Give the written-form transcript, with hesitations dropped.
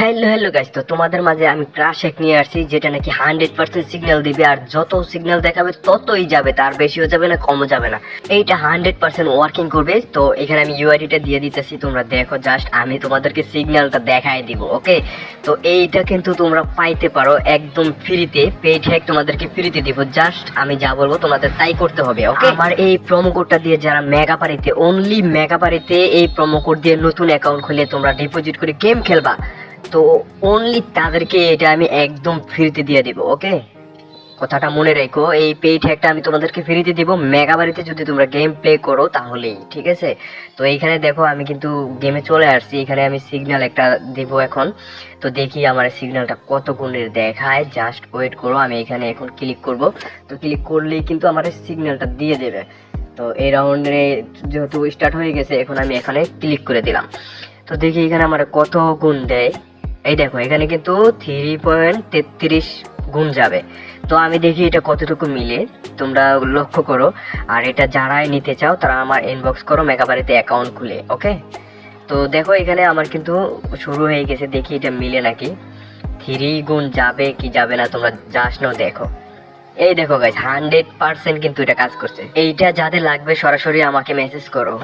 Hello hello guys, তো তোমাদের মাঝে আমি ক্রাশ এক নিয়ে আসছি যেটা নাকি 100% সিগন্যাল দিবে, আর যত সিগন্যাল দেখাবে ততই যাবে, তার বেশিও যাবে না কমও যাবে না। এইটা 100% ওয়ার্কিং করবে। তো এখানে আমি ইউআইডিটা দিয়ে দিতেছি, তোমরা দেখো। জাস্ট আমি তোমাদেরকে সিগন্যালটা দেখাই দিব, ওকে? তো এইটা কিন্তু তোমরা পাইতে পারো একদম ফ্রিতে। পেইড হ্যাক তোমাদেরকে ফ্রিতে দিব, জাস্ট আমি যা বলবো তোমাদের তাই করতে হবে, ওকে? আমার এই প্রোমো কোডটা দিয়ে যারা মেগাপারিতে, অনলি মেগাপারিতে এই প্রোমো কোড দিয়ে নতুন অ্যাকাউন্ট খুলে তোমরা ডিপোজিট করে গেম খেলবা, তো অনলি তাদেরকে এটা আমি একদম ফ্রিতে দিয়ে দিব, ওকে? কথাটা মনে রেখো, এই পেইড হ্যাকটা আমি তোমাদেরকে ফ্রিতে দিব মেগাবারিতে যদি তোমরা গেম প্লে করো তাহলেই, ঠিক আছে? তো এইখানে দেখো আমি কিন্তু গেমে চলে আসছি। এখানে আমি সিগন্যাল একটা দেব এখন। তো দেখি আমার সিগন্যালটা কত গুণের দেখায়, জাস্ট ওয়েট করো। আমি এখানে এখন ক্লিক করব। তো ক্লিক করলেই কিন্তু আমার সিগন্যালটা দিয়ে দেবে। তো এই রাউন্ডে যেহেতু স্টার্ট হয়ে গেছে, এখন আমি এখানে ক্লিক করে দিলাম। তো দেখি এখানে আমার কত গুণ দেয়। এই দেখো এখানে কিন্তু 3.33 গুণ যাবে। তো আমি দেখি এটা কতটুকু মিলে, তোমরা লক্ষ্য করো। আর এটা যারাই নিতে চাও তারা আমার ইনবক্স করো মেগাবারিতে অ্যাকাউন্ট খুলে, ওকে? তো দেখো এখানে আমার কিন্তু শুরু হয়ে গেছে, দেখি এটা মিলে নাকি। 3 গুণ যাবে কি যাবে না তোমরা জাস্ট নাও দেখো। এই দেখো গাইস, 100% কিন্তু এটা কাজ করছে। এইটা যাদের লাগবে সরাসরি আমাকে মেসেজ করো।